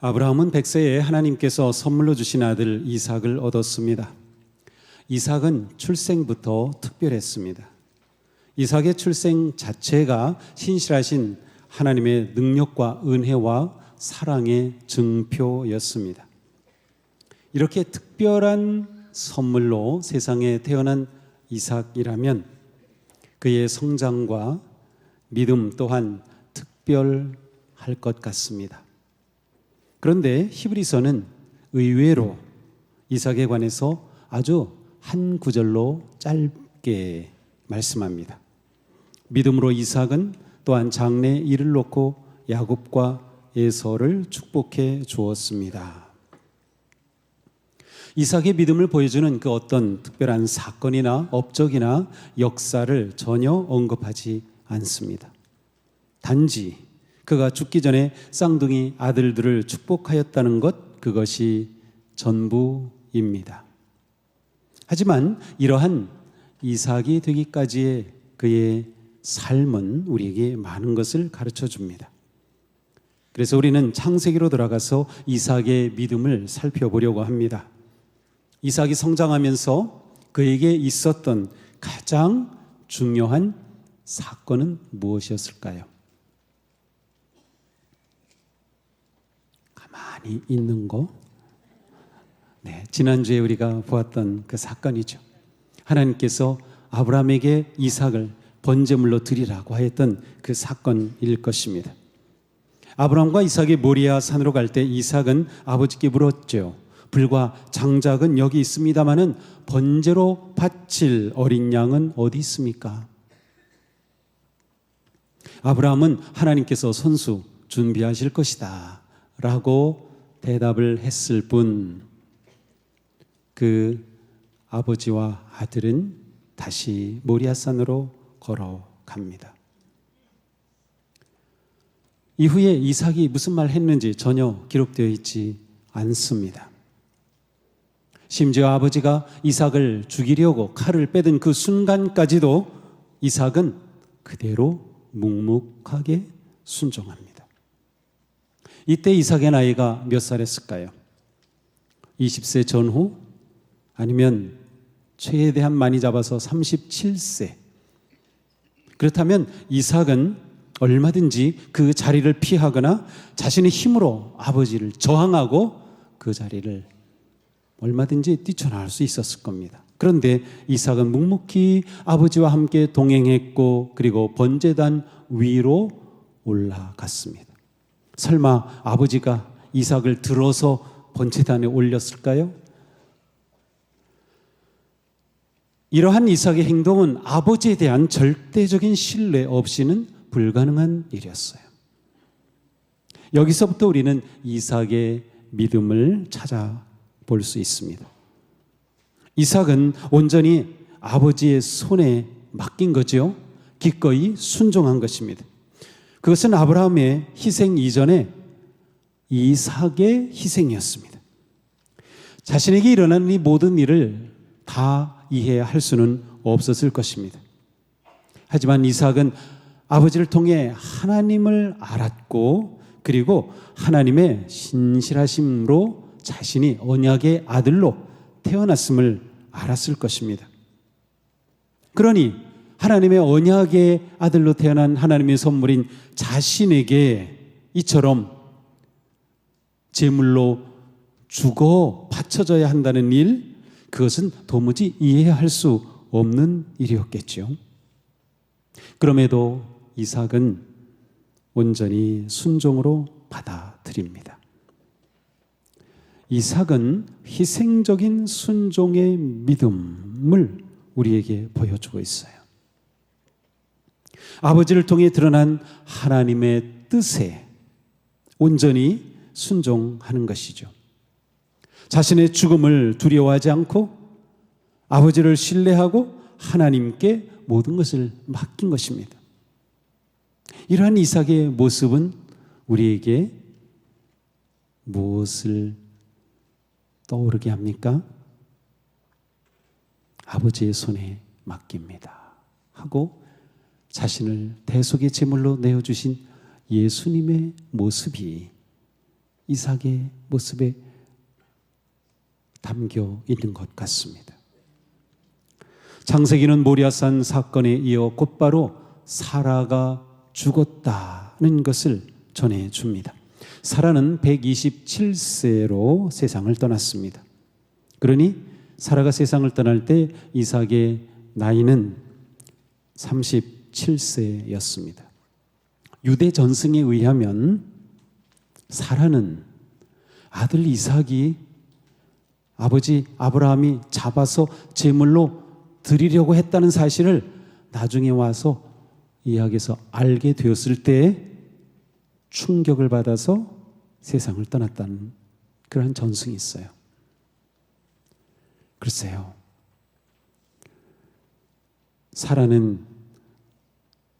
아브라함은 100세에 하나님께서 선물로 주신 아들 이삭을 얻었습니다. 이삭은 출생부터 특별했습니다. 이삭의 출생 자체가 신실하신 하나님의 능력과 은혜와 사랑의 증표였습니다. 이렇게 특별한 선물로 세상에 태어난 이삭이라면 그의 성장과 믿음 또한 특별할 것 같습니다. 그런데 히브리서는 의외로 이삭에 관해서 아주 한 구절로 짧게 말씀합니다. 믿음으로 이삭은 또한 장래 일을 놓고 야곱과 에서를 축복해 주었습니다. 이삭의 믿음을 보여주는 그 어떤 특별한 사건이나 업적이나 역사를 전혀 언급하지 않습니다. 단지 그가 죽기 전에 쌍둥이 아들들을 축복하였다는 것, 그것이 전부입니다. 하지만 이러한 이삭이 되기까지의 그의 삶은 우리에게 많은 것을 가르쳐 줍니다. 그래서 우리는 창세기로 돌아가서 이삭의 믿음을 살펴보려고 합니다. 이삭이 성장하면서 그에게 있었던 가장 중요한 사건은 무엇이었을까요? 가만히 있는 거. 네, 지난주에 우리가 보았던 그 사건이죠. 하나님께서 아브라함에게 이삭을 번제물로 드리라고 하였던 그 사건일 것입니다. 아브라함과 이삭이 모리아 산으로 갈 때 이삭은 아버지께 물었죠. 불과 장작은 여기 있습니다마는 번제로 바칠 어린 양은 어디 있습니까? 아브라함은 하나님께서 손수 준비하실 것이다 라고 대답을 했을 뿐, 그 아버지와 아들은 다시 모리아산으로 걸어갑니다. 이후에 이삭이 무슨 말 했는지 전혀 기록되어 있지 않습니다. 심지어 아버지가 이삭을 죽이려고 칼을 빼든 그 순간까지도 이삭은 그대로 묵묵하게 순종합니다. 이때 이삭의 나이가 몇 살이었을까요? 20세 전후? 아니면 최대한 많이 잡아서 37세. 그렇다면 이삭은 얼마든지 그 자리를 피하거나 자신의 힘으로 아버지를 저항하고 그 자리를 얼마든지 뛰쳐나올 수 있었을 겁니다. 그런데 이삭은 묵묵히 아버지와 함께 동행했고, 그리고 번제단 위로 올라갔습니다. 설마 아버지가 이삭을 들어서 번제단에 올렸을까요? 이러한 이삭의 행동은 아버지에 대한 절대적인 신뢰 없이는 불가능한 일이었어요. 여기서부터 우리는 이삭의 믿음을 찾아볼 수 있습니다. 이삭은 온전히 아버지의 손에 맡긴 거죠. 기꺼이 순종한 것입니다. 그것은 아브라함의 희생 이전에 이삭의 희생이었습니다. 자신에게 일어나는 이 모든 일을 다 이해할 수는 없었을 것입니다. 하지만 이삭은 아버지를 통해 하나님을 알았고, 그리고 하나님의 신실하심으로 자신이 언약의 아들로 태어났음을 알았을 것입니다. 그러니 하나님의 언약의 아들로 태어난 하나님의 선물인 자신에게 이처럼 제물로 죽어 바쳐져야 한다는 일, 그것은 도무지 이해할 수 없는 일이었겠죠. 그럼에도 이삭은 온전히 순종으로 받아들입니다. 이삭은 희생적인 순종의 믿음을 우리에게 보여주고 있어요. 아버지를 통해 드러난 하나님의 뜻에 온전히 순종하는 것이죠. 자신의 죽음을 두려워하지 않고 아버지를 신뢰하고 하나님께 모든 것을 맡긴 것입니다. 이러한 이삭의 모습은 우리에게 무엇을 떠오르게 합니까? 아버지의 손에 맡깁니다 하고 자신을 대속의 제물로 내어주신 예수님의 모습이 이삭의 모습에 담겨 있는 것 같습니다. 창세기는 모리아산 사건에 이어 곧바로 사라가 죽었다는 것을 전해줍니다. 사라는 127세로 세상을 떠났습니다. 그러니 사라가 세상을 떠날 때 이삭의 나이는 37세였습니다. 유대 전승에 의하면 사라는 아들 이삭이 아버지 아브라함이 잡아서 제물로 드리려고 했다는 사실을 나중에 와서 이야기에서 알게 되었을 때 충격을 받아서 세상을 떠났다는 그러한 전승이 있어요. 글쎄요, 사라는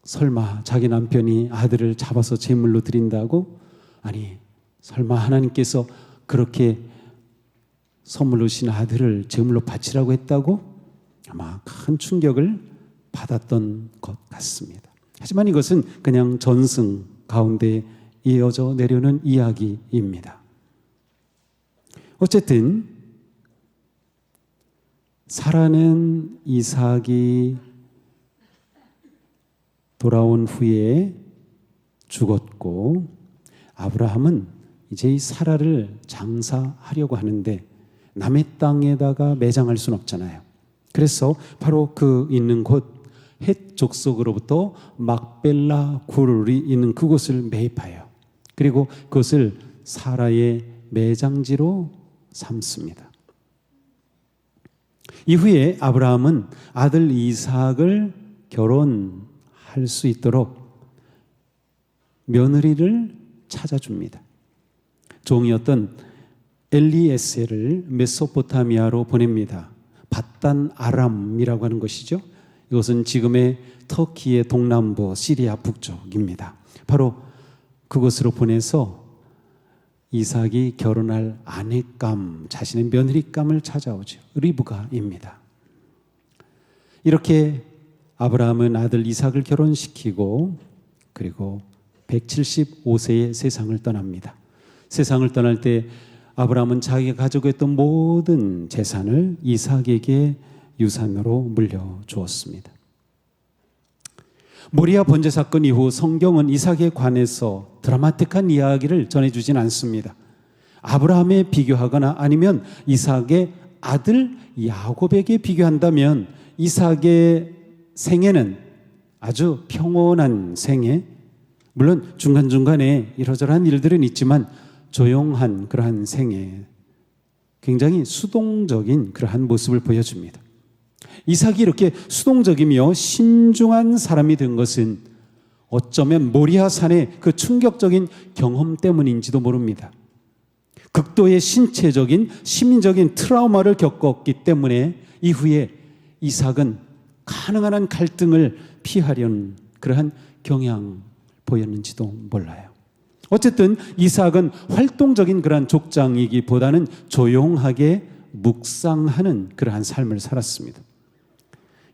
설마 자기 남편이 아들을 잡아서 제물로 드린다고? 아니, 설마 하나님께서 그렇게 선물로 주신 아들을 제물로 바치라고 했다고? 아마 큰 충격을 받았던 것 같습니다. 하지만 이것은 그냥 전승 가운데 이어져 내려오는 이야기입니다. 어쨌든 사라는 이삭이 돌아온 후에 죽었고, 아브라함은 이제 이 사라를 장사하려고 하는데 남의 땅에다가 매장할 수는 없잖아요. 그래서 바로 그 있는 곳 헷 족속으로부터 막벨라 굴이 있는 그곳을 매입하여 그리고 그것을 사라의 매장지로 삼습니다. 이후에 아브라함은 아들 이삭을 결혼할 수 있도록 며느리를 찾아줍니다. 종이었던 엘리에셀을 메소포타미아로 보냅니다. 밧단 아람이라고 하는 것이죠. 이것은 지금의 터키의 동남부 시리아 북쪽입니다. 바로 그곳으로 보내서 이삭이 결혼할 아내감, 자신의 며느리감을 찾아오죠. 리브가입니다. 이렇게 아브라함은 아들 이삭을 결혼시키고 그리고 175세에 세상을 떠납니다. 세상을 떠날 때 아브라함은 자기가 가지고 있던 모든 재산을 이삭에게 유산으로 물려주었습니다. 모리아 번제 사건 이후 성경은 이삭에 관해서 드라마틱한 이야기를 전해주진 않습니다. 아브라함에 비교하거나 아니면 이삭의 아들 야곱에게 비교한다면 이삭의 생애는 아주 평온한 생애, 물론 중간중간에 이러저러한 일들은 있지만 조용한 그러한 생애, 굉장히 수동적인 그러한 모습을 보여줍니다. 이삭이 이렇게 수동적이며 신중한 사람이 된 것은 어쩌면 모리아산의 그 충격적인 경험 때문인지도 모릅니다. 극도의 신체적인 심리적인 트라우마를 겪었기 때문에 이후에 이삭은 가능한 한 갈등을 피하려는 그러한 경향 보였는지도 몰라요. 어쨌든 이삭은 활동적인 그러한 족장이기보다는 조용하게 묵상하는 그러한 삶을 살았습니다.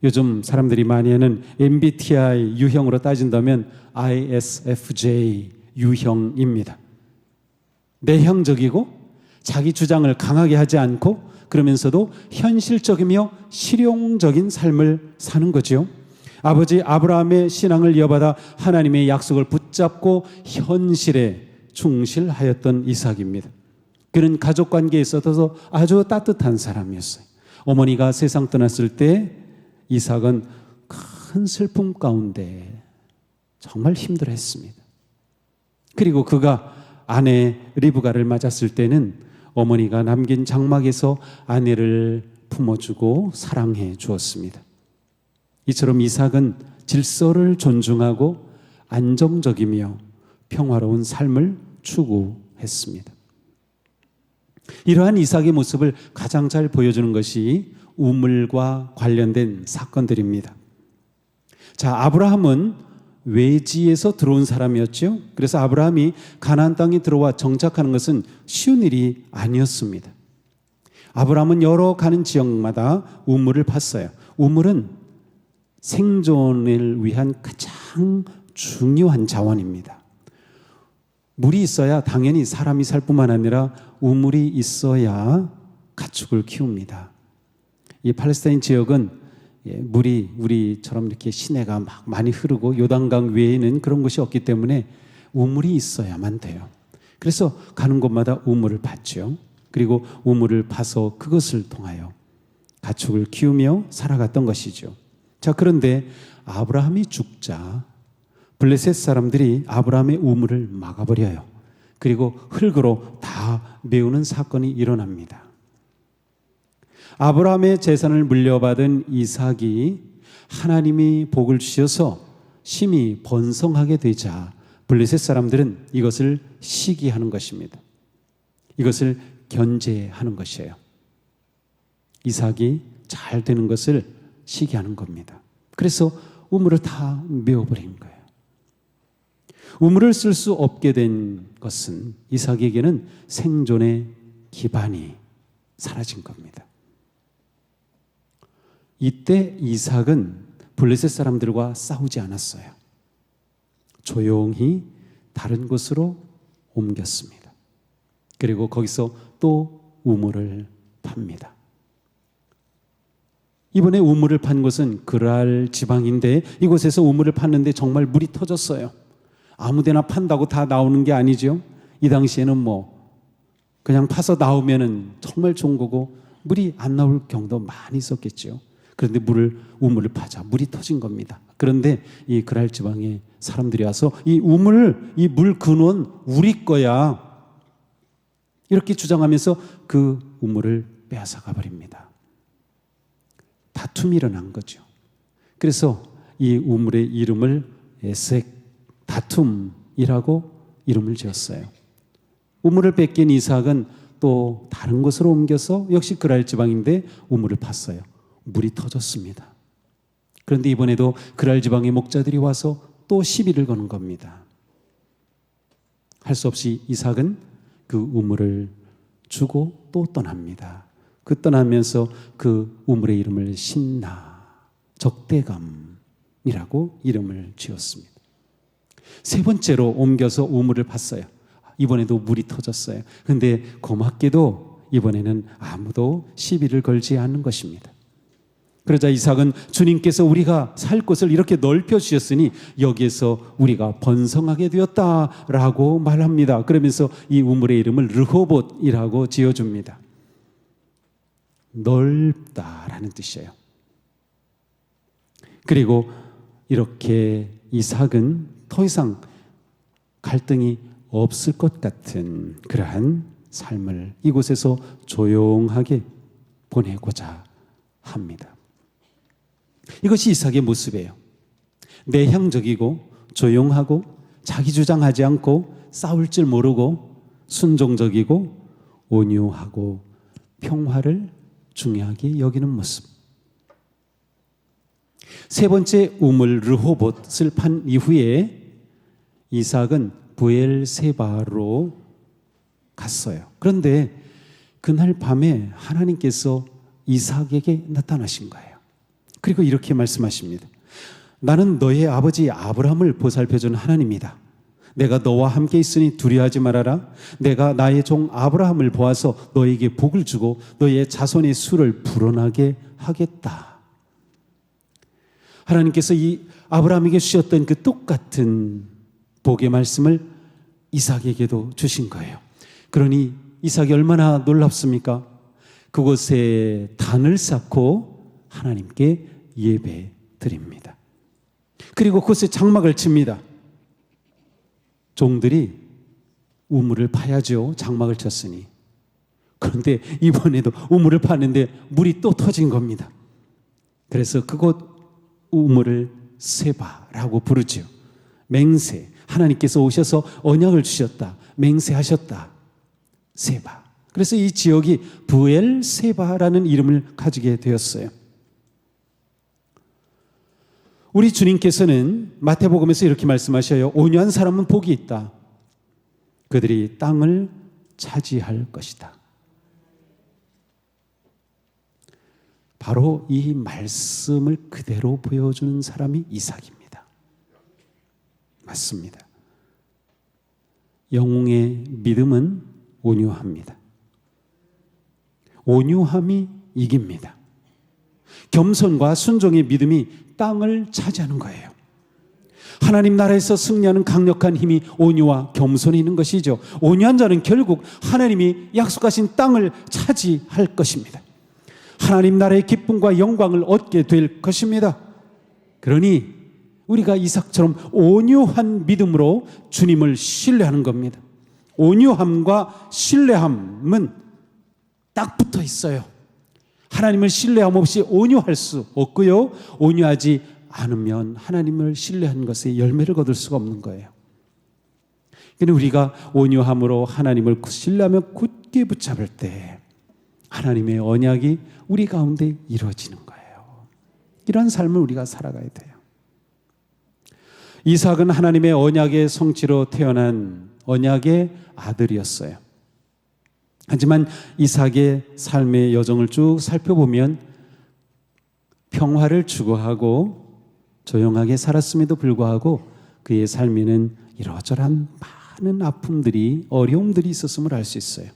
요즘 사람들이 많이 하는 MBTI 유형으로 따진다면 ISFJ 유형입니다. 내향적이고 자기 주장을 강하게 하지 않고 그러면서도 현실적이며 실용적인 삶을 사는 거죠. 아버지 아브라함의 신앙을 이어받아 하나님의 약속을 붙잡고 현실에 충실하였던 이삭입니다. 그는 가족관계에 있어서 아주 따뜻한 사람이었어요. 어머니가 세상 떠났을 때 이삭은 큰 슬픔 가운데 정말 힘들어했습니다. 그리고 그가 아내 리브가를 맞았을 때는 어머니가 남긴 장막에서 아내를 품어주고 사랑해 주었습니다. 이처럼 이삭은 질서를 존중하고 안정적이며 평화로운 삶을 추구했습니다. 이러한 이삭의 모습을 가장 잘 보여주는 것이 우물과 관련된 사건들입니다. 자, 아브라함은 외지에서 들어온 사람이었죠. 그래서 아브라함이 가나안 땅에 들어와 정착하는 것은 쉬운 일이 아니었습니다. 아브라함은 여러 가는 지역마다 우물을 팠어요. 우물은 생존을 위한 가장 중요한 자원입니다. 물이 있어야 당연히 사람이 살 뿐만 아니라 우물이 있어야 가축을 키웁니다. 이 팔레스타인 지역은 물이 우리처럼 이렇게 시내가 막 많이 흐르고 요단강 외에는 그런 곳이 없기 때문에 우물이 있어야만 돼요. 그래서 가는 곳마다 우물을 팠죠. 그리고 우물을 파서 그것을 통하여 가축을 키우며 살아갔던 것이죠. 자, 그런데 아브라함이 죽자 블레셋 사람들이 아브라함의 우물을 막아버려요. 그리고 흙으로 다 메우는 사건이 일어납니다. 아브라함의 재산을 물려받은 이삭이 하나님이 복을 주셔서 심히 번성하게 되자 블레셋 사람들은 이것을 시기하는 것입니다. 이것을 견제하는 것이에요. 이삭이 잘 되는 것을 시기하는 겁니다. 그래서 우물을 다 메워버린 거예요. 우물을 쓸 수 없게 된 것은 이삭에게는 생존의 기반이 사라진 겁니다. 이때 이삭은 블레셋 사람들과 싸우지 않았어요. 조용히 다른 곳으로 옮겼습니다. 그리고 거기서 또 우물을 팝니다. 이번에 우물을 판 곳은 그랄 지방인데 이곳에서 우물을 팠는데 정말 물이 터졌어요. 아무데나 판다고 다 나오는 게 아니죠. 이 당시에는 그냥 파서 나오면은 정말 좋은 거고 물이 안 나올 경우도 많이 있었겠죠. 그런데 우물을 파자 물이 터진 겁니다. 그런데 이 그랄 지방의 사람들이 와서 이 물 근원 우리 거야 이렇게 주장하면서 그 우물을 빼앗아가 버립니다. 다툼이 일어난 거죠. 그래서 이 우물의 이름을 에색 다툼이라고 이름을 지었어요. 우물을 뺏긴 이삭은 또 다른 곳으로 옮겨서 역시 그랄 지방인데 우물을 팠어요. 물이 터졌습니다. 그런데 이번에도 그랄 지방의 목자들이 와서 또 시비를 거는 겁니다. 할 수 없이 이삭은 그 우물을 주고 또 떠납니다. 떠나면서 그 우물의 이름을 신나, 적대감이라고 이름을 지었습니다. 세 번째로 옮겨서 우물을 팠어요. 이번에도 물이 터졌어요. 그런데 고맙게도 이번에는 아무도 시비를 걸지 않는 것입니다. 그러자 이삭은 주님께서 우리가 살 곳을 이렇게 넓혀 주셨으니 여기에서 우리가 번성하게 되었다라고 말합니다. 그러면서 이 우물의 이름을 르호봇이라고 지어줍니다. 넓다라는 뜻이에요. 그리고 이렇게 이삭은 더 이상 갈등이 없을 것 같은 그러한 삶을 이곳에서 조용하게 보내고자 합니다. 이것이 이삭의 모습이에요. 내향적이고 조용하고 자기 주장하지 않고 싸울 줄 모르고 순종적이고 온유하고 평화를 중요하게 여기는 모습. 세 번째 우물 르호봇을 판 이후에 이삭은 브엘세바로 갔어요. 그런데 그날 밤에 하나님께서 이삭에게 나타나신 거예요. 그리고 이렇게 말씀하십니다. 나는 너의 아버지 아브라함을 보살펴준 하나님이다. 내가 너와 함께 있으니 두려워하지 말아라. 내가 나의 종 아브라함을 보아서 너에게 복을 주고 너의 자손의 수를 불어나게 하겠다. 하나님께서 이 아브라함에게 주셨던 그 똑같은 복의 말씀을 이삭에게도 주신 거예요. 그러니 이삭이 얼마나 놀랍습니까? 그곳에 단을 쌓고 하나님께 예배 드립니다. 그리고 그곳에 장막을 칩니다. 종들이 우물을 파야죠. 장막을 쳤으니. 그런데 이번에도 우물을 파는데 물이 또 터진 겁니다. 그래서 그곳 우물을 세바라고 부르죠. 맹세. 하나님께서 오셔서 언약을 주셨다. 맹세하셨다. 세바. 그래서 이 지역이 브엘세바라는 이름을 가지게 되었어요. 우리 주님께서는 마태복음에서 이렇게 말씀하셔요. 온유한 사람은 복이 있다. 그들이 땅을 차지할 것이다. 바로 이 말씀을 그대로 보여주는 사람이 이삭입니다. 맞습니다. 영웅의 믿음은 온유합니다. 온유함이 이깁니다. 겸손과 순종의 믿음이 땅을 차지하는 거예요. 하나님 나라에서 승리하는 강력한 힘이 온유와 겸손에 있는 것이죠. 온유한 자는 결국 하나님이 약속하신 땅을 차지할 것입니다. 하나님 나라의 기쁨과 영광을 얻게 될 것입니다. 그러니 우리가 이삭처럼 온유한 믿음으로 주님을 신뢰하는 겁니다. 온유함과 신뢰함은 딱 붙어 있어요. 하나님을 신뢰함 없이 온유할 수 없고요, 온유하지 않으면 하나님을 신뢰한 것에 열매를 거둘 수가 없는 거예요. 그런데 우리가 온유함으로 하나님을 신뢰하며 굳게 붙잡을 때 하나님의 언약이 우리 가운데 이루어지는 거예요. 이런 삶을 우리가 살아가야 돼요. 이삭은 하나님의 언약의 성취로 태어난 언약의 아들이었어요. 하지만 이삭의 삶의 여정을 쭉 살펴보면 평화를 추구하고 조용하게 살았음에도 불구하고 그의 삶에는 이러저러한 많은 아픔들이, 어려움들이 있었음을 알 수 있어요.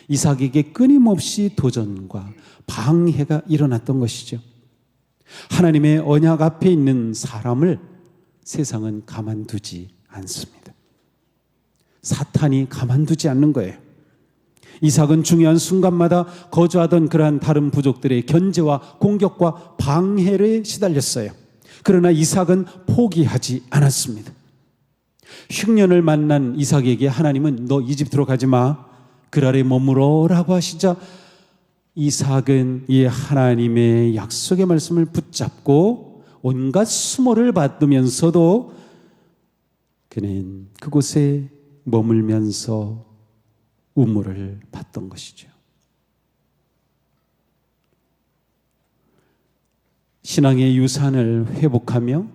이삭에게 끊임없이 도전과 방해가 일어났던 것이죠. 하나님의 언약 앞에 있는 사람을 세상은 가만두지 않습니다. 사탄이 가만두지 않는 거예요. 이삭은 중요한 순간마다 거주하던 그러한 다른 부족들의 견제와 공격과 방해를 시달렸어요. 그러나 이삭은 포기하지 않았습니다. 흉년을 만난 이삭에게 하나님은 너 이집트로 가지 마, 그 아래 머무러라고 하시자 이삭은 이 하나님의 약속의 말씀을 붙잡고 온갖 수모를 받으면서도 그는 그곳에 머물면서 우물을 받던 것이죠. 신앙의 유산을 회복하며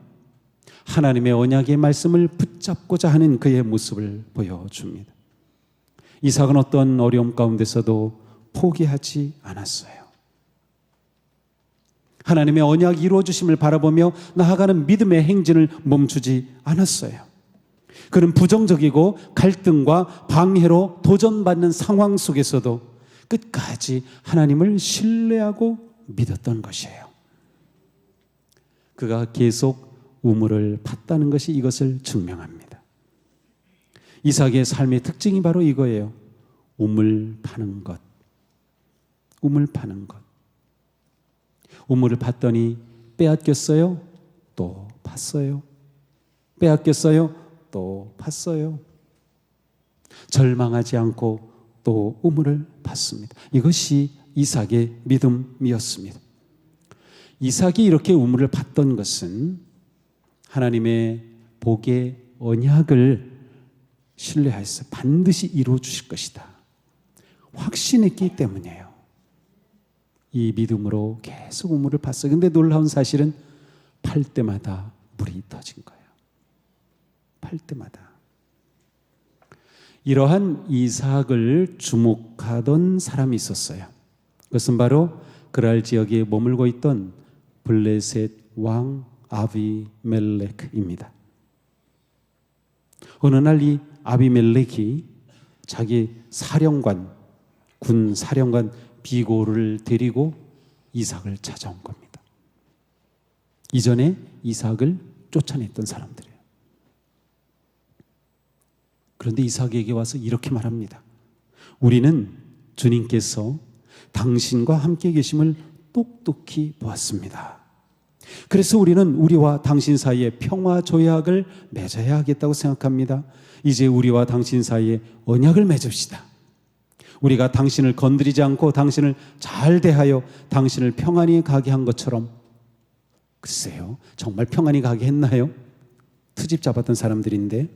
하나님의 언약의 말씀을 붙잡고자 하는 그의 모습을 보여줍니다. 이삭은 어떤 어려움 가운데서도 포기하지 않았어요. 하나님의 언약이 이루어주심을 바라보며 나아가는 믿음의 행진을 멈추지 않았어요. 그는 부정적이고 갈등과 방해로 도전받는 상황 속에서도 끝까지 하나님을 신뢰하고 믿었던 것이에요. 그가 계속 우물을 팠다는 것이 이것을 증명합니다. 이삭의 삶의 특징이 바로 이거예요. 우물 파는 것. 우물 파는 것. 우물을 팠더니 빼앗겼어요. 또 팠어요. 빼앗겼어요. 또 팠어요. 절망하지 않고 또 우물을 팠습니다. 이것이 이삭의 믿음이었습니다. 이삭이 이렇게 우물을 팠던 것은 하나님의 복의 언약을 신뢰하였어요. 반드시 이루어 주실 것이다. 확신했기 때문이에요. 이 믿음으로 계속 우물을 팠어요. 그런데 놀라운 사실은 팔 때마다 물이 터진 거예요. 팔 때마다. 이러한 이삭을 주목하던 사람이 있었어요. 그것은 바로 그랄 지역에 머물고 있던 블레셋 왕 아비멜렉입니다. 어느 날 이 아비멜렉이 자기 사령관, 군 사령관 비고를 데리고 이삭을 찾아온 겁니다. 이전에 이삭을 쫓아냈던 사람들이에요. 그런데 이삭에게 와서 이렇게 말합니다. 우리는 주님께서 당신과 함께 계심을 똑똑히 보았습니다. 그래서 우리는 우리와 당신 사이에 평화 조약을 맺어야 하겠다고 생각합니다. 이제 우리와 당신 사이에 언약을 맺읍시다. 우리가 당신을 건드리지 않고 당신을 잘 대하여 당신을 평안히 가게 한 것처럼, 글쎄요, 정말 평안히 가게 했나요? 트집 잡았던 사람들인데,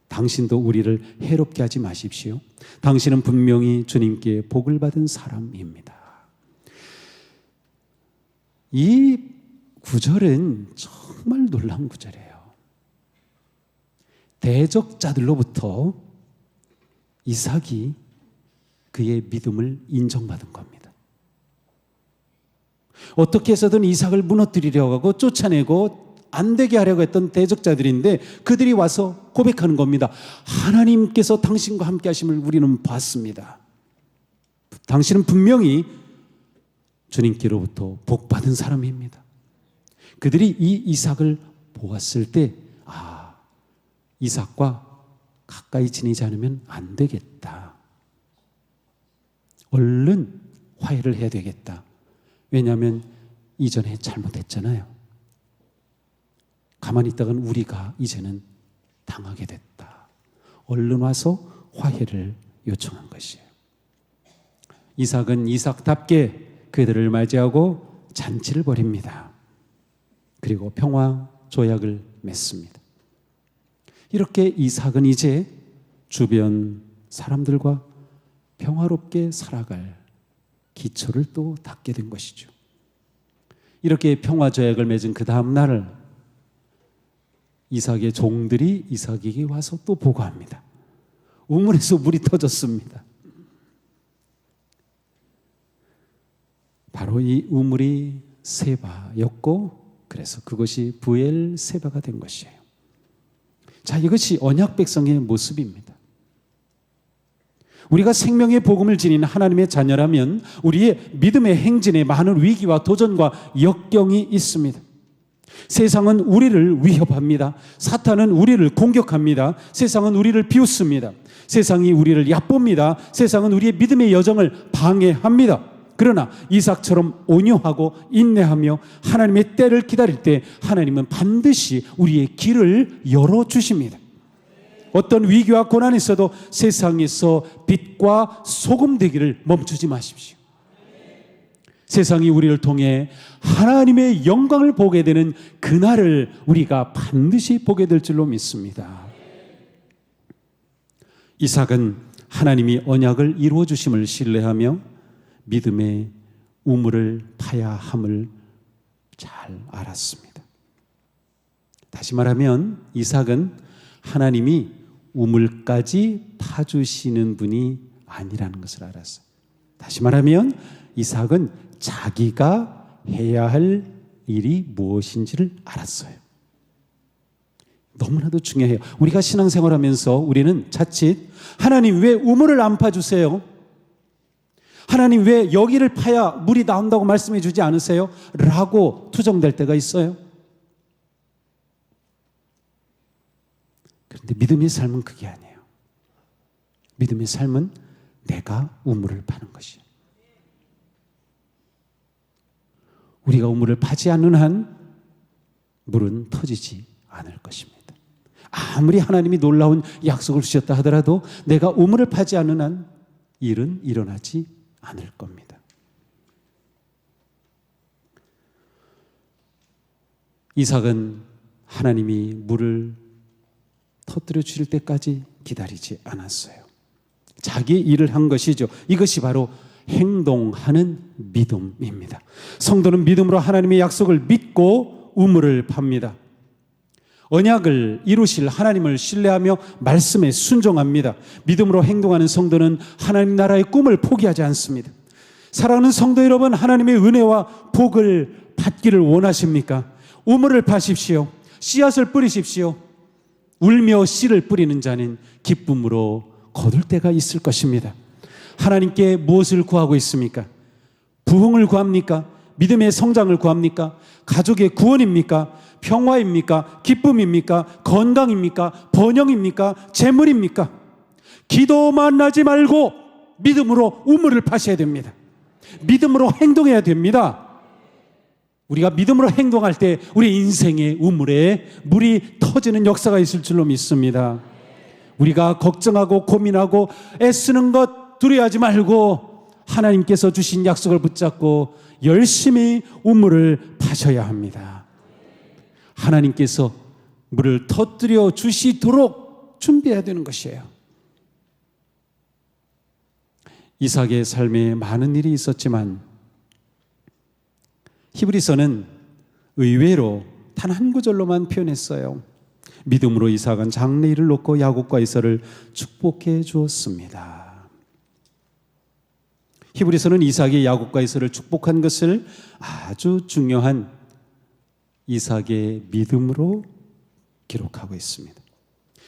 당신도 우리를 해롭게 하지 마십시오. 당신은 분명히 주님께 복을 받은 사람입니다. 이 구절은 정말 놀라운 구절이에요. 대적자들로부터 이삭이 그의 믿음을 인정받은 겁니다. 어떻게 해서든 이삭을 무너뜨리려고 하고 쫓아내고 안 되게 하려고 했던 대적자들인데 그들이 와서 고백하는 겁니다. 하나님께서 당신과 함께 하심을 우리는 봤습니다. 당신은 분명히 주님께로부터 복받은 사람입니다. 그들이 이 이삭을 보았을 때 이삭과 가까이 지내지 않으면 안 되겠다. 얼른 화해를 해야 되겠다. 왜냐하면 이전에 잘못했잖아요. 가만히 있다간 우리가 이제는 당하게 됐다. 얼른 와서 화해를 요청한 것이에요. 이삭은 이삭답게 그들을 맞이하고 잔치를 벌입니다. 그리고 평화 조약을 맺습니다. 이렇게 이삭은 이제 주변 사람들과 평화롭게 살아갈 기초를 또 닦게 된 것이죠. 이렇게 평화 조약을 맺은 그 다음 날 이삭의 종들이 이삭에게 와서 또 보고합니다. 우물에서 물이 터졌습니다. 바로 이 우물이 세바였고 그래서 그것이 부엘세바가 된 것이에요. 자, 이것이 언약 백성의 모습입니다. 우리가 생명의 복음을 지닌 하나님의 자녀라면 우리의 믿음의 행진에 많은 위기와 도전과 역경이 있습니다. 세상은 우리를 위협합니다. 사탄은 우리를 공격합니다. 세상은 우리를 비웃습니다. 세상이 우리를 얕봅니다. 세상은 우리의 믿음의 여정을 방해합니다. 그러나 이삭처럼 온유하고 인내하며 하나님의 때를 기다릴 때 하나님은 반드시 우리의 길을 열어주십니다. 어떤 위기와 고난이 있어도 세상에서 빛과 소금 되기를 멈추지 마십시오. 세상이 우리를 통해 하나님의 영광을 보게 되는 그날을 우리가 반드시 보게 될 줄로 믿습니다. 이삭은 하나님이 언약을 이루어 주심을 신뢰하며 믿음의 우물을 파야 함을 잘 알았습니다. 다시 말하면 이삭은 하나님이 우물까지 파주시는 분이 아니라는 것을 알았어요. 다시 말하면 이삭은 자기가 해야 할 일이 무엇인지를 알았어요. 너무나도 중요해요. 우리가 신앙생활하면서 우리는 자칫 하나님 왜 우물을 안 파주세요? 하나님 왜 여기를 파야 물이 나온다고 말씀해 주지 않으세요? 라고 투정될 때가 있어요. 그런데 믿음의 삶은 그게 아니에요. 믿음의 삶은 내가 우물을 파는 것이에요. 우리가 우물을 파지 않는 한 물은 터지지 않을 것입니다. 아무리 하나님이 놀라운 약속을 주셨다 하더라도 내가 우물을 파지 않는 한 일은 일어나지 않을 겁니다. 이삭은 하나님이 물을 터뜨려 주실 때까지 기다리지 않았어요. 자기 일을 한 것이죠. 이것이 바로 행동하는 믿음입니다. 성도는 믿음으로 하나님의 약속을 믿고 우물을 팝니다. 언약을 이루실 하나님을 신뢰하며 말씀에 순종합니다. 믿음으로 행동하는 성도는 하나님 나라의 꿈을 포기하지 않습니다. 사랑하는 성도 여러분, 하나님의 은혜와 복을 받기를 원하십니까? 우물을 파십시오. 씨앗을 뿌리십시오. 울며 씨를 뿌리는 자는 기쁨으로 거둘 때가 있을 것입니다. 하나님께 무엇을 구하고 있습니까? 부흥을 구합니까? 믿음의 성장을 구합니까? 가족의 구원입니까? 평화입니까? 기쁨입니까? 건강입니까? 번영입니까? 재물입니까? 기도만 하지 말고 믿음으로 우물을 파셔야 됩니다. 믿음으로 행동해야 됩니다. 우리가 믿음으로 행동할 때 우리 인생의 우물에 물이 터지는 역사가 있을 줄로 믿습니다. 우리가 걱정하고 고민하고 애쓰는 것 두려워하지 말고 하나님께서 주신 약속을 붙잡고 열심히 우물을 파셔야 합니다. 하나님께서 물을 터뜨려 주시도록 준비해야 되는 것이에요. 이삭의 삶에 많은 일이 있었지만 히브리서는 의외로 단 한 구절로만 표현했어요. 믿음으로 이삭은 장래일을 놓고 야곱과 이삭을 축복해 주었습니다. 히브리서는 이삭이 야곱과 이삭을 축복한 것을 아주 중요한 이삭의 믿음으로 기록하고 있습니다.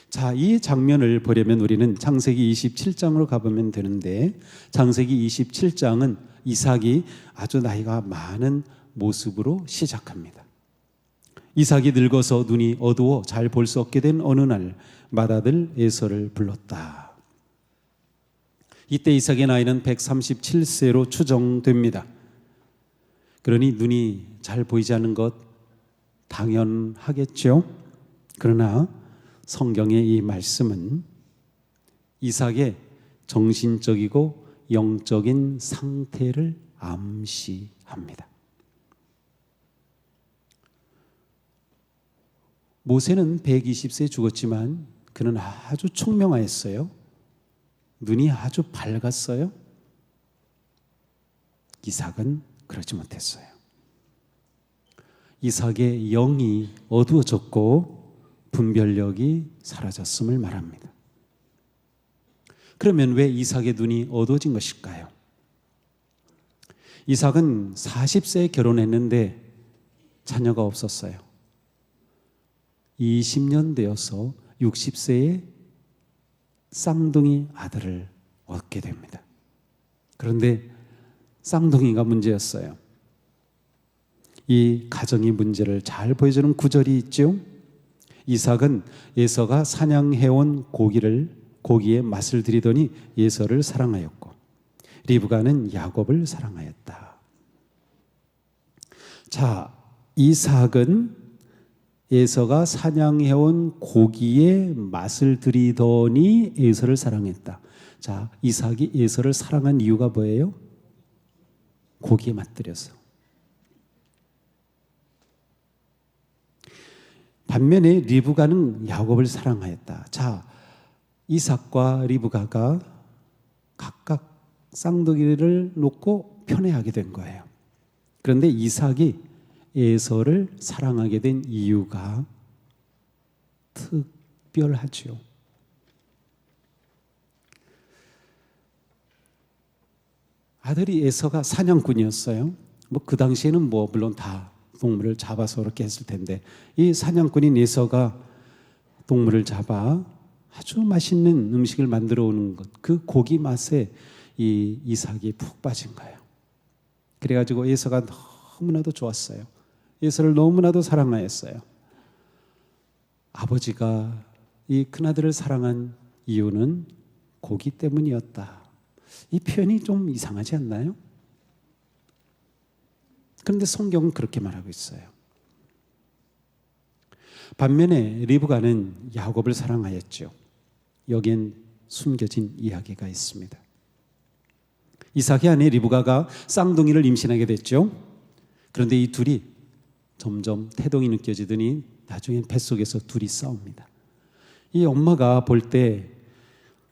자, 이 장면을 보려면 우리는 창세기 27장으로 가보면 되는데, 창세기 27장은 이삭이 아주 나이가 많은 모습으로 시작합니다. 이삭이 늙어서 눈이 어두워 잘 볼 수 없게 된 어느 날 맏아들 에서를 불렀다. 이때 이삭의 나이는 137세로 추정됩니다. 그러니 눈이 잘 보이지 않는 것 당연하겠죠. 그러나 성경의 이 말씀은 이삭의 정신적이고 영적인 상태를 암시합니다. 모세는 120세에 죽었지만 그는 아주 총명하였어요. 눈이 아주 밝았어요. 이삭은 그렇지 못했어요. 이삭의 영이 어두워졌고 분별력이 사라졌음을 말합니다. 그러면 왜 이삭의 눈이 어두워진 것일까요? 이삭은 40세에 결혼했는데 자녀가 없었어요. 20년 되어서 60세에 쌍둥이 아들을 얻게 됩니다. 그런데 쌍둥이가 문제였어요. 이 가정의 문제를 잘 보여주는 구절이 있죠. 이삭은 에서가 사냥해온 고기의 맛을 들이더니 에서를 사랑하였고 리브가는 야곱을 사랑하였다. 자, 이삭은 에서가 사냥해온 고기의 맛을 들이더니 에서를 사랑했다. 자, 이삭이 에서를 사랑한 이유가 뭐예요? 고기에 맛들여서. 반면에 리브가는 야곱을 사랑하였다. 자, 이삭과 리브가가 각각 쌍둥이를 놓고 편애하게 된 거예요. 그런데 이삭이 에서를 사랑하게 된 이유가 특별하죠. 아들이 에서가 사냥꾼이었어요. 그 당시에는 물론 다 동물을 잡아서 그렇게 했을 텐데, 이 사냥꾼인 에서가 동물을 잡아 아주 맛있는 음식을 만들어 오는 것, 그 고기 맛에 이 이삭이 푹 빠진 거예요. 그래가지고 에서가 너무나도 좋았어요. 에서를 너무나도 사랑하였어요. 아버지가 이 큰아들을 사랑한 이유는 고기 때문이었다. 이 표현이 좀 이상하지 않나요? 그런데 성경은 그렇게 말하고 있어요. 반면에 리브가는 야곱을 사랑하였죠. 여기엔 숨겨진 이야기가 있습니다. 이삭의 아내 리브가가 쌍둥이를 임신하게 됐죠. 그런데 이 둘이 점점 태동이 느껴지더니 나중엔 뱃속에서 둘이 싸웁니다. 이 엄마가 볼 때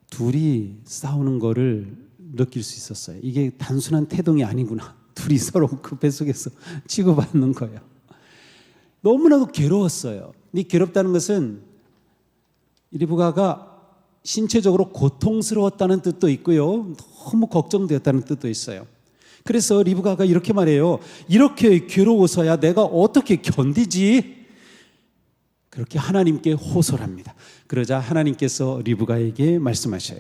둘이 싸우는 거를 느낄 수 있었어요. 이게 단순한 태동이 아니구나. 둘이 서로 그 뱃속에서 치고받는 거예요. 너무나도 괴로웠어요. 이 괴롭다는 것은 리브가가 신체적으로 고통스러웠다는 뜻도 있고요. 너무 걱정되었다는 뜻도 있어요. 그래서 리브가가 이렇게 말해요. 이렇게 괴로워서야 내가 어떻게 견디지? 그렇게 하나님께 호소를 합니다. 그러자 하나님께서 리브가에게 말씀하셔요.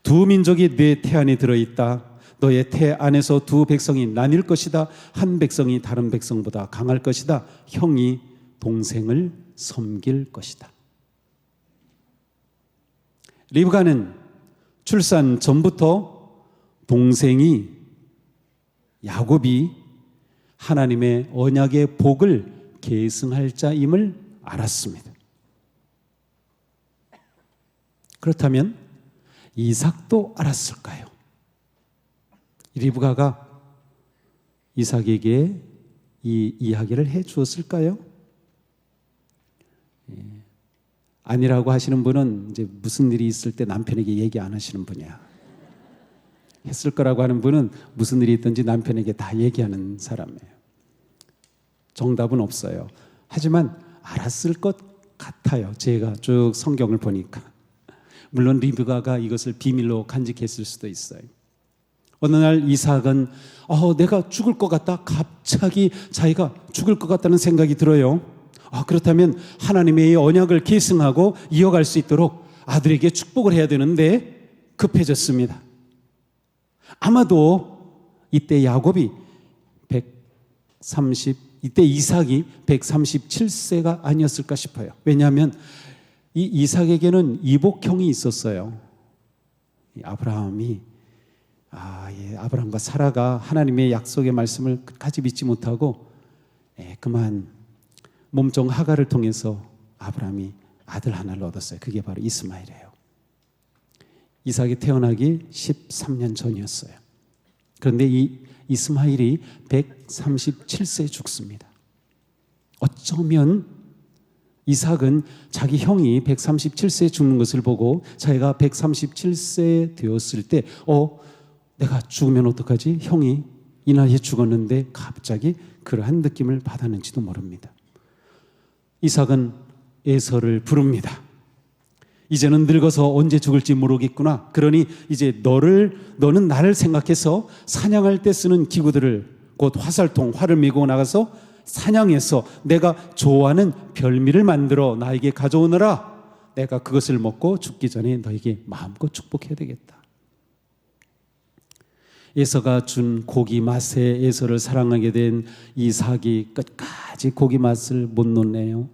두 민족이 내 태 안에 들어있다. 너의 태 안에서 두 백성이 나뉠 것이다. 한 백성이 다른 백성보다 강할 것이다. 형이 동생을 섬길 것이다. 리브가는 출산 전부터 동생이 야곱이 하나님의 언약의 복을 계승할 자임을 알았습니다. 그렇다면 이삭도 알았을까요? 리브가가 이삭에게 이 이야기를 해 주었을까요? 아니라고 하시는 분은 이제 무슨 일이 있을 때 남편에게 얘기 안 하시는 분이야. 했을 거라고 하는 분은 무슨 일이 있든지 남편에게 다 얘기하는 사람이에요. 정답은 없어요. 하지만 알았을 것 같아요. 제가 쭉 성경을 보니까. 물론 리브가가 이것을 비밀로 간직했을 수도 있어요. 어느 날 이삭은 내가 죽을 것 같다. 갑자기 자기가 죽을 것 같다는 생각이 들어요. 그렇다면 하나님의 언약을 계승하고 이어갈 수 있도록 아들에게 축복을 해야 되는데 급해졌습니다. 아마도 이때 야곱이 이때 이삭이 137세가 아니었을까 싶어요. 왜냐하면 이 이삭에게는 이복형이 있었어요. 아브라함이 아브라함과 사라가 하나님의 약속의 말씀을 끝까지 믿지 못하고 그만 몸종 하가를 통해서 아브라함이 아들 하나를 얻었어요. 그게 바로 이스마엘이에요. 이삭이 태어나기 13년 전이었어요. 그런데 이 이스마엘이 137세에 죽습니다. 어쩌면 이삭은 자기 형이 137세에 죽는 것을 보고 자기가 137세 되었을 때 내가 죽으면 어떡하지? 형이 이 나이에 죽었는데 갑자기 그러한 느낌을 받았는지도 모릅니다. 이삭은 에서를 부릅니다. 이제는 늙어서 언제 죽을지 모르겠구나. 그러니 이제 너는 나를 생각해서 사냥할 때 쓰는 기구들을, 곧 화살통, 활을 메고 나가서 사냥해서 내가 좋아하는 별미를 만들어 나에게 가져오너라. 내가 그것을 먹고 죽기 전에 너에게 마음껏 축복해야 되겠다. 에서가 준 고기 맛에 에서를 사랑하게 된 이삭이 끝까지 고기 맛을 못 놓네요.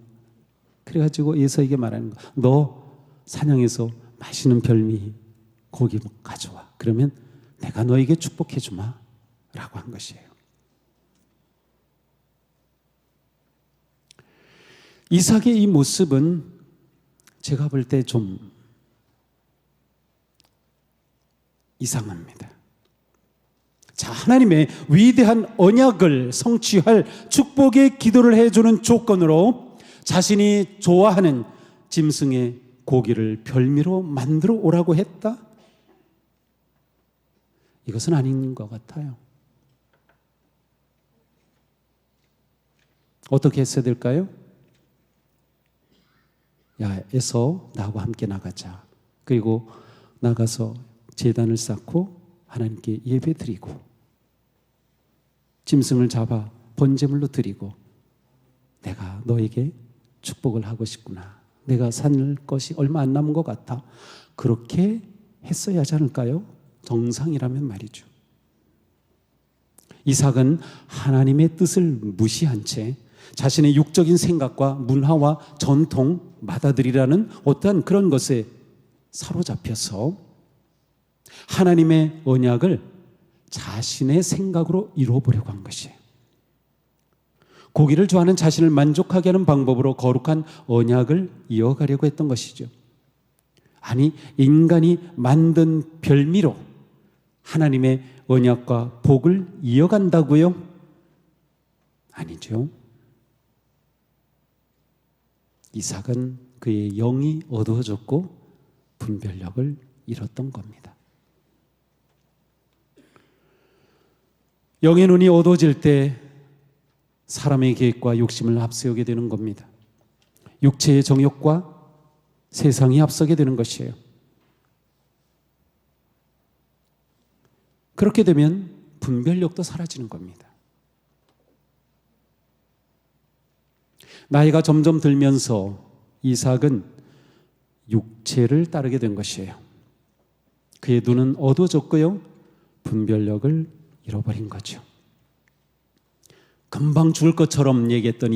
그래가지고 에서에게 말하는 거, 너 사냥해서 맛있는 별미 고기 가져와. 그러면 내가 너에게 축복해 주마 라고 한 것이에요. 이삭의 이 모습은 제가 볼 때 좀 이상합니다. 자, 하나님의 위대한 언약을 성취할 축복의 기도를 해주는 조건으로 자신이 좋아하는 짐승의 고기를 별미로 만들어 오라고 했다? 이것은 아닌 것 같아요. 어떻게 했어야 될까요? 야, 에서 나하고 함께 나가자. 그리고 나가서 제단을 쌓고 하나님께 예배 드리고 짐승을 잡아 번제물로 드리고 내가 너에게 축복을 하고 싶구나. 내가 살 것이 얼마 안 남은 것 같아. 그렇게 했어야 하지 않을까요? 정상이라면 말이죠. 이삭은 하나님의 뜻을 무시한 채 자신의 육적인 생각과 문화와 전통, 맏아들이라는 어떠한 그런 것에 사로잡혀서 하나님의 언약을 자신의 생각으로 이루어보려고 한 것이에요. 고기를 좋아하는 자신을 만족하게 하는 방법으로 거룩한 언약을 이어가려고 했던 것이죠. 아니, 인간이 만든 별미로 하나님의 언약과 복을 이어간다고요? 아니죠. 이삭은 그의 영이 어두워졌고 분별력을 잃었던 겁니다. 영의 눈이 어두워질 때 사람의 계획과 욕심을 앞세우게 되는 겁니다. 육체의 정욕과 세상이 앞서게 되는 것이에요. 그렇게 되면 분별력도 사라지는 겁니다. 나이가 점점 들면서 이삭은 육체를 따르게 된 것이에요. 그의 눈은 어두워졌고요. 분별력을 잃어버린 거죠. 금방 죽을 것처럼 얘기했던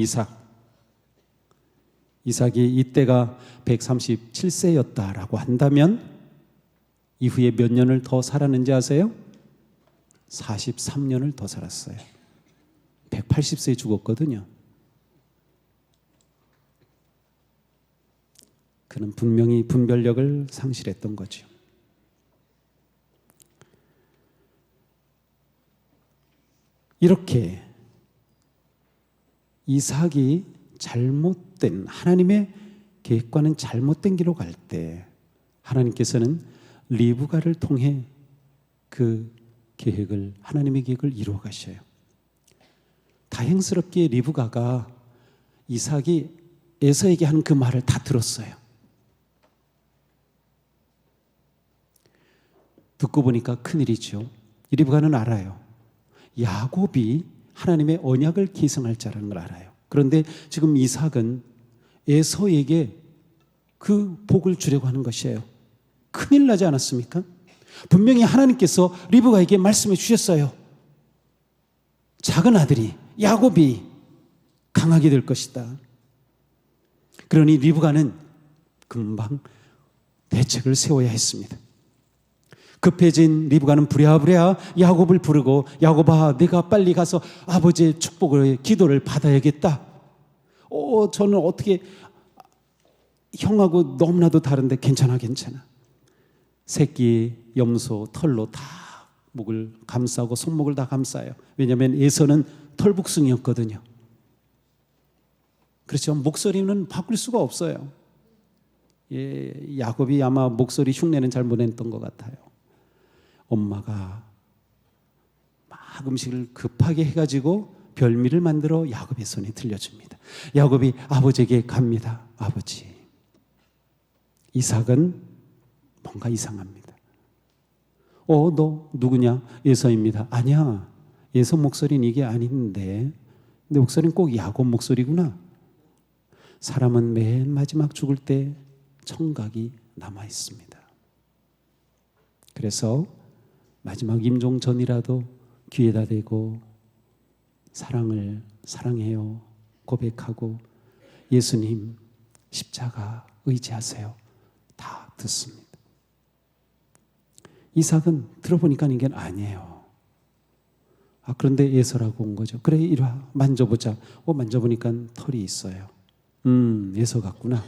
이삭이 이때가 137세였다라고 한다면 이후에 몇 년을 더 살았는지 아세요? 43년을 더 살았어요. 180세에 죽었거든요. 그는 분명히 분별력을 상실했던 거죠. 이렇게 이삭이 잘못된, 하나님의 계획과는 잘못된 길로 갈 때 하나님께서는 리브가를 통해 그 계획을, 하나님의 계획을 이루어 가셔요. 다행스럽게 리브가가 이삭이 에서에게 한 그 말을 다 들었어요. 듣고 보니까 큰일이죠. 리브가는 알아요. 야곱이 하나님의 언약을 계승할 자라는 걸 알아요. 그런데 지금 이삭은 에서에게 그 복을 주려고 하는 것이에요. 큰일 나지 않았습니까? 분명히 하나님께서 리브가에게 말씀해 주셨어요. 작은 아들이 야곱이 강하게 될 것이다. 그러니 리브가는 금방 대책을 세워야 했습니다. 급해진 리브가는 부랴부랴 야곱을 부르고, 야곱아, 내가 빨리 가서 아버지의 축복을, 기도를 받아야겠다. 저는 어떻게 형하고 너무나도 다른데 괜찮아. 새끼 염소 털로 다 목을 감싸고 손목을 다 감싸요. 왜냐하면 에서는 털북숭이였거든요. 그렇죠. 목소리는 바꿀 수가 없어요. 야곱이 아마 목소리 흉내는 잘 못 냈던 것 같아요. 엄마가 막 음식을 급하게 해가지고 별미를 만들어 야곱의 손에 들려줍니다. 야곱이 아버지에게 갑니다. 아버지, 이삭은 뭔가 이상합니다. 너 누구냐? 에서입니다. 아니야, 에서 목소리는 이게 아닌데 내 목소리는 꼭 야곱 목소리구나. 사람은 맨 마지막 죽을 때 청각이 남아 있습니다. 그래서 마지막 임종 전이라도 귀에다 대고 사랑해요 고백하고 예수님 십자가 의지하세요 다 듣습니다. 이삭은 들어보니까 이게 아니에요. 그런데 에서라고 온 거죠. 그래, 이리 와 만져보자. 만져보니까 털이 있어요. 에서 같구나.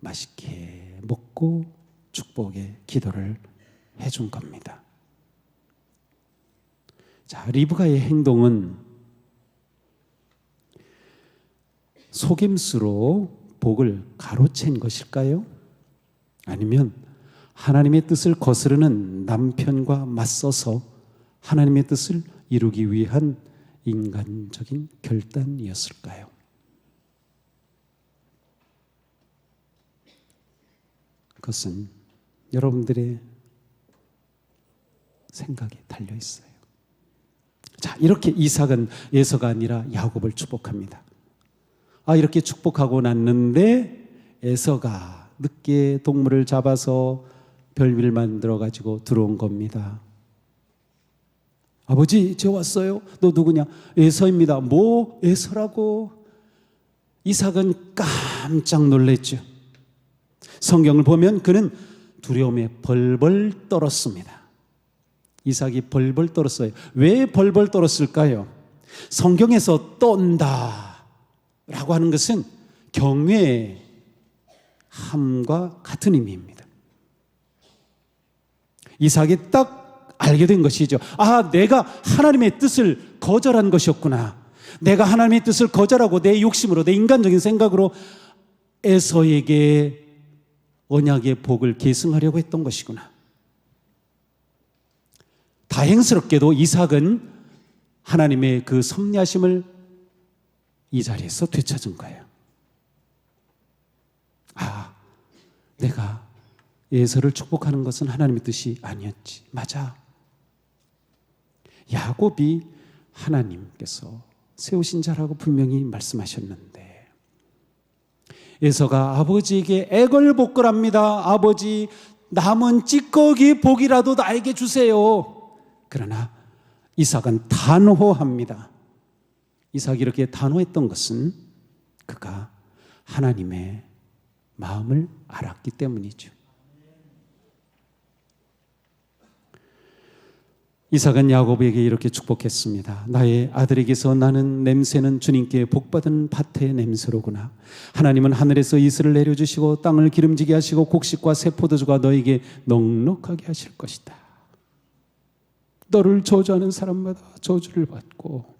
맛있게 먹고 축복의 기도를 해준 겁니다. 자, 리브가의 행동은 속임수로 복을 가로챈 것일까요? 아니면 하나님의 뜻을 거스르는 남편과 맞서서 하나님의 뜻을 이루기 위한 인간적인 결단이었을까요? 그것은 여러분들의 생각에 달려 있어요. 자, 이렇게 이삭은 에서가 아니라 야곱을 축복합니다. 이렇게 축복하고 났는데 에서가 늦게 동물을 잡아서 별미를 만들어 가지고 들어온 겁니다. 아버지, 저 왔어요. 너 누구냐? 에서입니다. 뭐 에서라고? 이삭은 깜짝 놀랐죠. 성경을 보면 그는 두려움에 벌벌 떨었습니다. 이삭이 벌벌 떨었어요. 왜 벌벌 떨었을까요? 성경에서 떤다 라고 하는 것은 경외함과 같은 의미입니다. 이삭이 딱 알게 된 것이죠. 내가 하나님의 뜻을 거절한 것이었구나. 내가 하나님의 뜻을 거절하고 내 욕심으로, 내 인간적인 생각으로 에서에게 언약의 복을 계승하려고 했던 것이구나. 다행스럽게도 이삭은 하나님의 그 섭리하심을 이 자리에서 되찾은 거예요. 내가 에서를 축복하는 것은 하나님의 뜻이 아니었지. 맞아. 야곱이 하나님께서 세우신 자라고 분명히 말씀하셨는데 에서가 아버지에게 애걸복걸합니다. 아버지, 남은 찌꺼기 복이라도 나에게 주세요. 그러나 이삭은 단호합니다. 이삭이 이렇게 단호했던 것은 그가 하나님의 마음을 알았기 때문이죠. 이삭은 야곱에게 이렇게 축복했습니다. 나의 아들에게서 나는 냄새는 주님께 복받은 밭의 냄새로구나. 하나님은 하늘에서 이슬을 내려주시고 땅을 기름지게 하시고 곡식과 새 포도주가 너에게 넉넉하게 하실 것이다. 너를 저주하는 사람마다 저주를 받고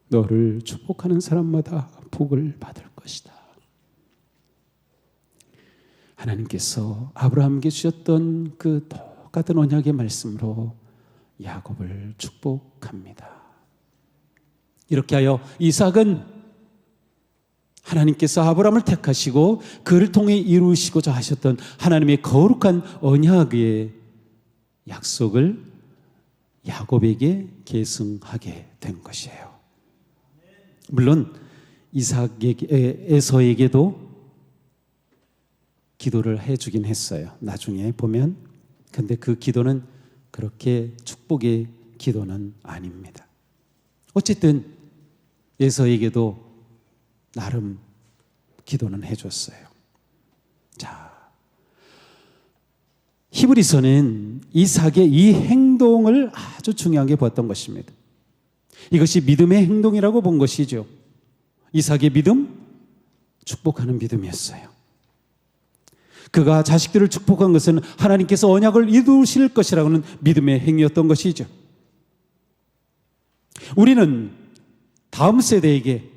너를 축복하는 사람마다 복을 받을 것이다. 하나님께서 아브라함에게 주셨던 그 똑같은 언약의 말씀으로 야곱을 축복합니다. 이렇게 하여 이삭은 하나님께서 아브라함을 택하시고 그를 통해 이루시고자 하셨던 하나님의 거룩한 언약의 약속을 야곱에게 계승하게 된 것이에요. 물론 에서에게도 기도를 해주긴 했어요. 나중에 보면. 근데 그 기도는 그렇게 축복의 기도는 아닙니다. 어쨌든 에서에게도 나름 기도는 해줬어요. 자, 히브리서는 이삭의 이 행동을 아주 중요하게 보았던 것입니다. 이것이 믿음의 행동이라고 본 것이죠. 이삭의 믿음, 축복하는 믿음이었어요. 그가 자식들을 축복한 것은 하나님께서 언약을 이루실 것이라고는 믿음의 행위였던 것이죠. 우리는 다음 세대에게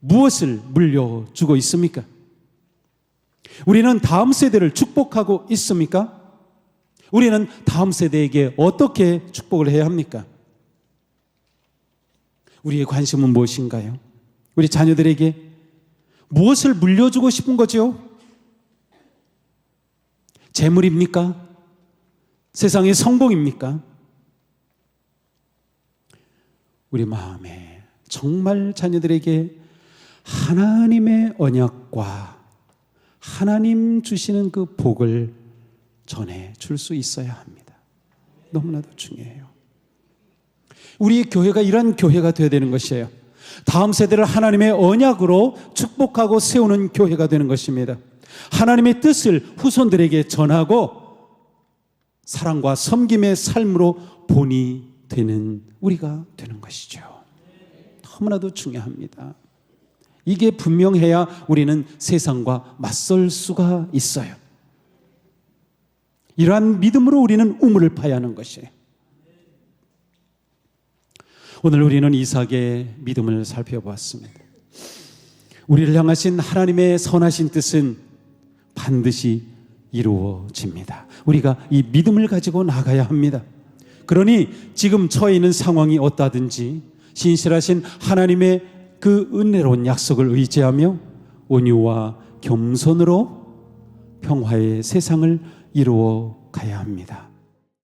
무엇을 물려주고 있습니까? 우리는 다음 세대를 축복하고 있습니까? 우리는 다음 세대에게 어떻게 축복을 해야 합니까? 우리의 관심은 무엇인가요? 우리 자녀들에게 무엇을 물려주고 싶은 거죠? 재물입니까? 세상의 성공입니까? 우리 마음에 정말 자녀들에게 하나님의 언약과 하나님 주시는 그 복을 전해 줄 수 있어야 합니다. 너무나도 중요해요. 우리 교회가 이런 교회가 되어야 되는 것이에요. 다음 세대를 하나님의 언약으로 축복하고 세우는 교회가 되는 것입니다. 하나님의 뜻을 후손들에게 전하고 사랑과 섬김의 삶으로 본이 되는 우리가 되는 것이죠. 너무나도 중요합니다. 이게 분명해야 우리는 세상과 맞설 수가 있어요. 이러한 믿음으로 우리는 우물을 파야 하는 것이에요. 오늘 우리는 이삭의 믿음을 살펴보았습니다. 우리를 향하신 하나님의 선하신 뜻은 반드시 이루어집니다. 우리가 이 믿음을 가지고 나가야 합니다. 그러니 지금 처해 있는 상황이 어떠하든지 신실하신 하나님의 그 은혜로운 약속을 의지하며 온유와 겸손으로 평화의 세상을 이루어 가야 합니다.